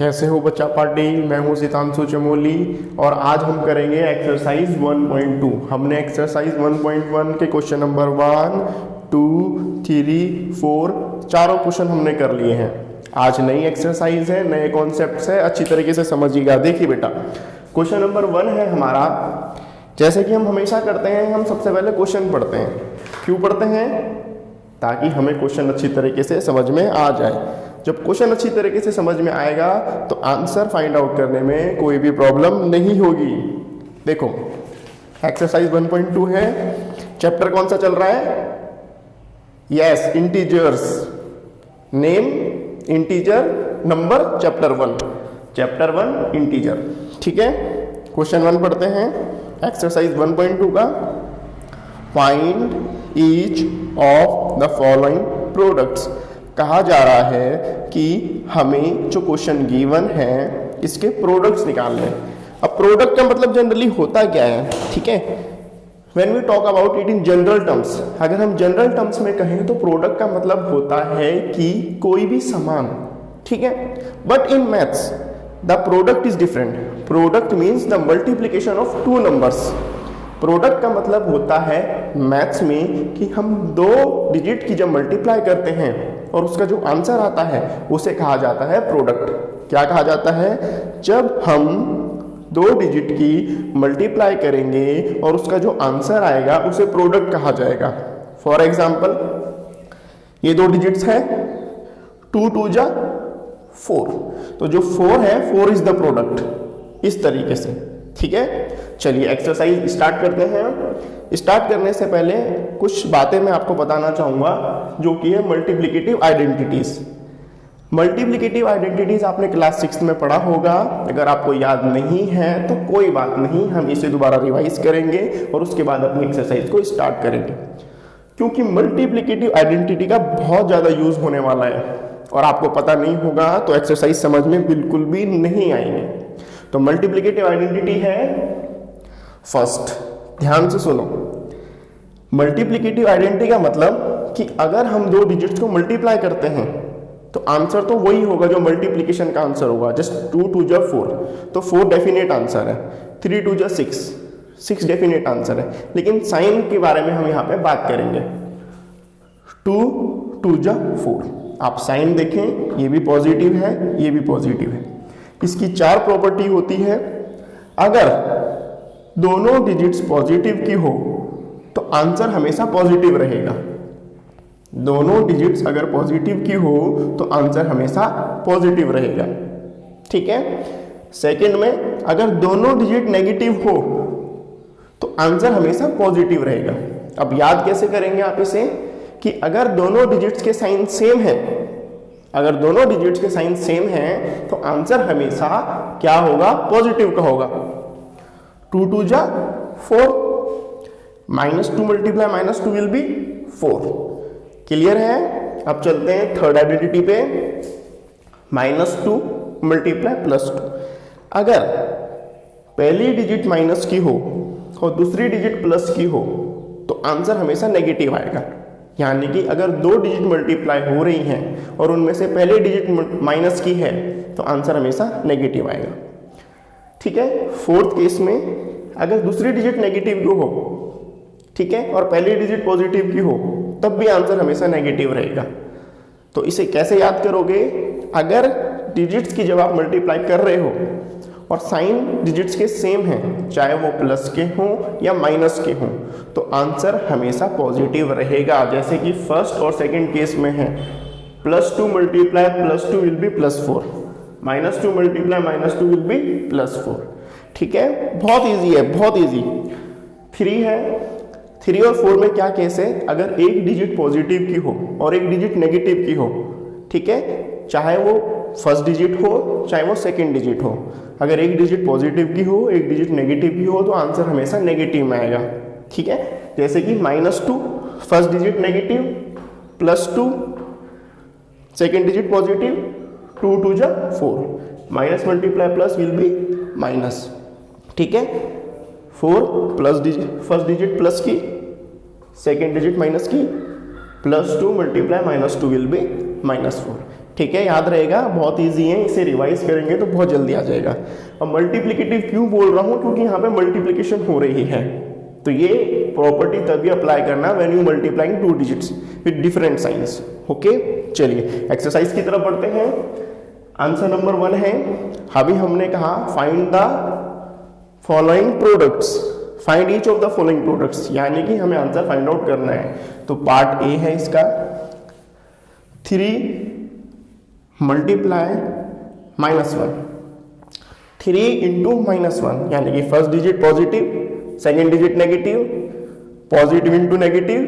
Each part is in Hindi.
कैसे हो बच्चा पार्टी। मैं हूँ सितांशु चमोली और आज हम करेंगे एक्सरसाइज 1.2। हमने एक्सरसाइज 1.1 के क्वेश्चन नंबर 1, 2, 3, 4 चारों क्वेश्चन हमने कर लिए हैं। आज नई एक्सरसाइज है, नए कॉन्सेप्ट्स है, अच्छी तरीके से समझिएगा। देखिए बेटा, क्वेश्चन नंबर 1 है हमारा। जैसे कि हम हमेशा करते हैं, हम सबसे पहले क्वेश्चन पढ़ते हैं। क्यों पढ़ते हैं? ताकि हमें क्वेश्चन अच्छी तरीके से समझ में आ जाए। जब क्वेश्चन अच्छी तरीके से समझ में आएगा तो आंसर फाइंड आउट करने में कोई भी प्रॉब्लम नहीं होगी। देखो, एक्सरसाइज 1.2 है। चैप्टर कौन सा चल रहा है? Yes, integers. Name integer, number chapter 1 integer. ठीक है, क्वेश्चन 1 पढ़ते हैं एक्सरसाइज 1.2 का। Find each of the following products. कहा जा रहा है कि हमें जो क्वेश्चन गिवन है इसके प्रोडक्ट्स निकालने हैं। अब प्रोडक्ट का मतलब जनरली होता क्या है? ठीक है, when we talk about it in general terms, अगर हम जनरल टर्म्स में कहें तो प्रोडक्ट का मतलब होता है कि कोई भी सामान। ठीक है, but in maths the product is different. Product means the multiplication of two numbers. Product का मतलब होता है मैथ्स में कि हम 2 डिजिट की जब मल्टीप्लाई करते हैं और उसका जो आंसर आता है उसे कहा जाता है प्रोडक्ट। क्या कहा जाता है? जब हम 2 डिजिट की मल्टीप्लाई करेंगे और उसका जो आंसर आएगा उसे प्रोडक्ट कहा जाएगा। फॉर एग्जाम्पल, ये 2 डिजिट्स है, 2 2 जा 4, तो जो 4 है 4 इज द प्रोडक्ट। इस तरीके से। ठीक है, चलिए एक्सरसाइज स्टार्ट करते हैं। स्टार्ट करने से पहले कुछ बातें मैं आपको बताना चाहूँगा जो कि है मल्टीप्लिकेटिव आइडेंटिटीज। मल्टीप्लिकेटिव आइडेंटिटीज आपने क्लास 6 में पढ़ा होगा। अगर आपको याद नहीं है तो कोई बात नहीं, हम इसे दोबारा रिवाइज करेंगे और उसके बाद अपनी एक्सरसाइज को स्टार्ट करेंगे। क्योंकि मल्टीप्लिकेटिव आइडेंटिटी का बहुत ज़्यादा यूज होने वाला है और आपको पता नहीं होगा तो एक्सरसाइज समझ में बिल्कुल भी नहीं आएंगे। तो मल्टीप्लिकेटिव आइडेंटिटी है फर्स्ट, ध्यान से सुनो। मल्टीप्लिकेटिव आइडेंटिटी का मतलब कि अगर हम 2 डिजिट्स को मल्टीप्लाई करते हैं तो आंसर तो वही होगा जो मल्टीप्लिकेशन का आंसर होगा। जस्ट 2 2 जा 4, तो 4 डेफिनेट आंसर है। 3 2 जा 6 डेफिनेट आंसर है। लेकिन साइन के बारे में हम यहाँ पे बात करेंगे। 2 2 जा 4, आप साइन देखें, ये भी पॉजिटिव है, ये भी पॉजिटिव है। इसकी 4 प्रॉपर्टी होती है। अगर दोनों डिजिट्स पॉजिटिव की हो तो आंसर हमेशा पॉजिटिव रहेगा। दोनों डिजिट्स अगर पॉजिटिव की हो तो आंसर हमेशा पॉजिटिव रहेगा। ठीक है, सेकंड में अगर दोनों डिजिट नेगेटिव हो तो आंसर हमेशा पॉजिटिव रहेगा। अब याद कैसे करेंगे आप इसे कि अगर दोनों डिजिट्स के साइन सेम है, अगर दोनों डिजिट्स के साइन सेम हैं तो आंसर हमेशा क्या होगा? पॉजिटिव का होगा। 2 2 जा 4, -2 मल्टीप्लाई -2 विल बी 4। क्लियर है? अब चलते हैं थर्ड आइडेंटिटी पे। -2 मल्टीप्लाई +2। अगर पहली डिजिट माइनस की हो और दूसरी डिजिट प्लस की हो तो आंसर हमेशा नेगेटिव आएगा। यानी कि अगर 2 डिजिट मल्टीप्लाई हो रही हैं और उनमें से पहले डिजिट माइनस की है तो आंसर हमेशा नेगेटिव आएगा। ठीक है, फोर्थ केस में अगर दूसरी डिजिट नेगेटिव की हो, ठीक है, और पहली डिजिट पॉजिटिव की हो तब भी आंसर हमेशा नेगेटिव रहेगा। तो इसे कैसे याद करोगे? अगर डिजिट्स की जब आप मल्टीप्लाई कर रहे हो और साइन डिजिट्स के सेम हैं, चाहे वो प्लस के हों या माइनस के हों, तो आंसर हमेशा पॉजिटिव रहेगा। जैसे कि फर्स्ट और सेकंड केस में है, +2 multiply +2 will be +4, -2 multiply -2 will be +4। ठीक है, बहुत इजी है, बहुत इजी। 3 है, 3 और 4 में क्या केस है? अगर एक डिजिट पॉजिटिव की हो और एक डिजिट नेगेटिव की हो, ठीक है, चाहे वो फर्स्ट डिजिट हो चाहे वो सेकंड डिजिट हो, अगर एक डिजिट पॉजिटिव की हो एक डिजिट नेगेटिव की हो तो आंसर हमेशा नेगेटिव में आएगा। ठीक है, जैसे कि -2 first digit negative, +2 second digit positive, 2 2 जा 4, minus multiply plus will be minus. ठीक है, 4 plus digit first digit plus की, सेकंड डिजिट माइनस की, +2 मल्टीप्लाई -2 विल बी -4। ठीक है, याद रहेगा, बहुत इजी है, इसे रिवाइज करेंगे तो बहुत जल्दी आ जाएगा। अब मल्टीप्लिकेटिव क्यों बोल रहा हूँ, क्योंकि यहाँ पे मल्टीप्लिकेशन हो रही है, तो ये प्रॉपर्टी तभी अप्लाई करना when you multiplying two digits with different science. Okay, चलिए एक्सरसाइज की तरफ बढ़ते हैं। आंसर नंबर 1 है, अभी हमने कहा find the following products, find each of the following products, यानी कि हमें आंसर फाइंड आउट करना है। तो पार्ट ए है इसका 3 मल्टीप्लाई -1, 3 इंटू -1, यानी कि first digit positive, second digit negative, positive into negative.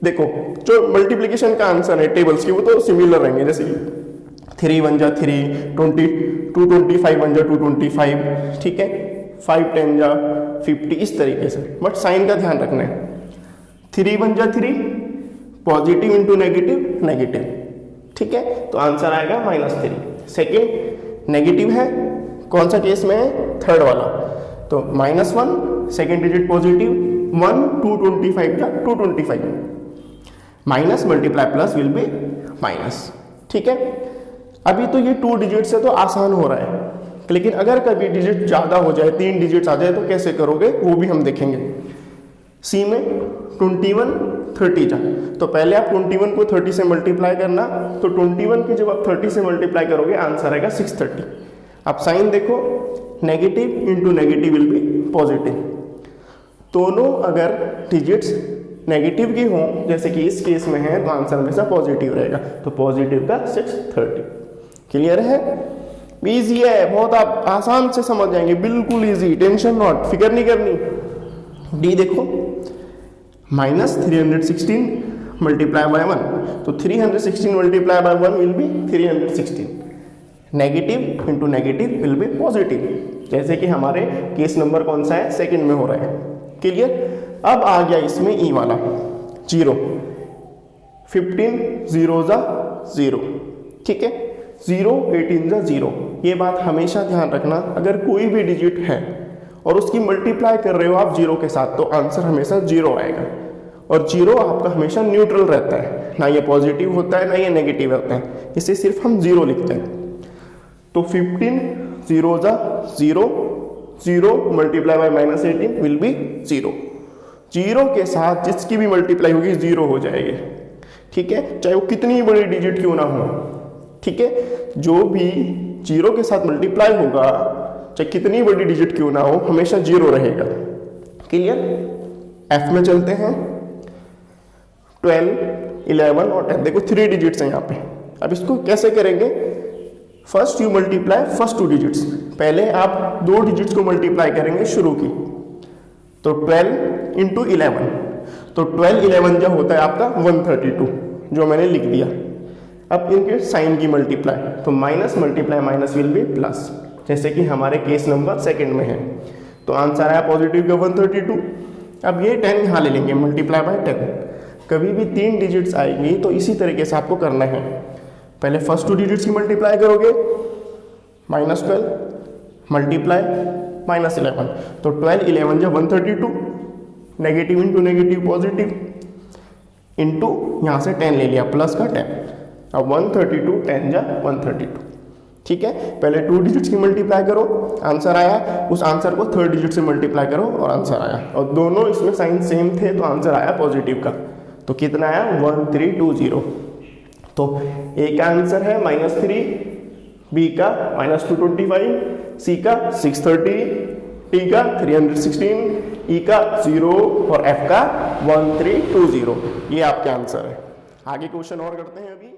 देखो जो मल्टीप्लिकेशन का आंसर है टेबल्स की वो तो सिमिलर रहेंगे, जैसे 3 1 जा 3, 225 1 जा 225, ठीक है, 5 10 जा 50, इस तरीके से, बट साइन का ध्यान रखना है। 3 1 जा 3, पॉजिटिव इंटू नेगेटिव नेगेटिव, ठीक है, तो आंसर आएगा -3। सेकेंड नेगेटिव है, कौन सा केस में है, थर्ड वाला, तो -1, सेकेंड डिजिट पॉजिटिव, 1 225 जा 225, minus multiply plus will be minus, ठीक है। अभी तो ये 2 डिजिट से तो आसान हो रहा है, लेकिन अगर कभी डिजिट ज़्यादा हो जाए, 3 डिजिट्स आ जाए, तो कैसे करोगे वो भी हम देखेंगे। सी में 21 30 जा, तो पहले आप 21 को 30 से मल्टीप्लाई करना, तो 21 के जब आप 30 से मल्टीप्लाई करोगे आंसर आएगा 630। आप साइन देखो, negative into negative will be positive. दोनों अगर डिजिट्स नेगेटिव की हों, जैसे कि इस केस में है, तो आंसर हमेशा पॉजिटिव रहेगा, तो पॉजिटिव का 630। क्लियर है, इजी है बहुत, आप आसान से समझ जाएंगे, बिल्कुल इजी, टेंशन नॉट, फिकर नहीं करनी। डी देखो -316 मल्टीप्लाई बाय 1, तो 316 multiply by 1 will be 316, negative into negative will be positive, जैसे कि हमारे केस नंबर कौन सा है, सेकंड में हो रहा है। क्लियर, अब आ गया इसमें ई वाला 0, 15 0 जा 0, ठीक है, 0 18 जा 0। ये बात हमेशा ध्यान रखना, अगर कोई भी डिजिट है और उसकी मल्टीप्लाई कर रहे हो आप 0 के साथ, तो आंसर हमेशा 0 आएगा, और 0 आपका हमेशा न्यूट्रल रहता है, ना ये पॉजिटिव होता है ना ये नेगेटिव होता है, इसे सिर्फ हम 0 लिखते हैं। तो 15 0 जा 0, 0 मल्टीप्लाई बाय -18 विल बी 0। 0 के साथ जिसकी भी मल्टीप्लाई होगी 0 हो जाएगी, ठीक है, चाहे वो कितनी बड़ी डिजिट क्यों ना हो, ठीक है, जो भी 0 के साथ मल्टीप्लाई होगा, चाहे कितनी बड़ी डिजिट क्यों ना हो, हमेशा 0 रहेगा। क्लियर, एफ में चलते हैं, 12 11 और 10, देखो 3 डिजिट्स हैं यहाँ पे। अब इसको कैसे करेंगे, first you multiply first 2 digits, पहले आप 2 डिजिट्स को मल्टीप्लाई करेंगे शुरू की, तो 12 इंटू 11, तो 12 11 जो होता है आपका 132, जो मैंने लिख दिया। अब इनके साइन की मल्टीप्लाई, तो minus multiply minus will be plus, जैसे कि हमारे केस नंबर सेकंड में है, तो आंसर आया पॉजिटिव का 132। अब ये 10 यहाँ ले लेंगे, मल्टीप्लाई बाय 10। कभी भी 3 डिजिट्स आएंगी तो इसी तरीके से आपको करना है, पहले फर्स्ट 2 डिजिट्स की मल्टीप्लाई करोगे, -12 मल्टीप्लाई -11, तो 12 11 जब 132, negative into negative positive, into यहाँ से 10 ले लिया, प्लस का 10, अब 132 10 जा 132, ठीक है। पहले 2 डिजिट्स की मल्टीप्लाई करो, आंसर आया, उस आंसर को 3rd डिजिट से मल्टीप्लाई करो और आंसर आया, और दोनों इसमें साइन सेम थे, तो आंसर आया पॉजिटिव का, तो कितना आया 1320। तो ए का आंसर है -3, बी का -225, सी का 630, टी का 316, ई का 0 और एफ का 1320। ये आपके आंसर है। आगे क्वेश्चन और करते हैं अभी।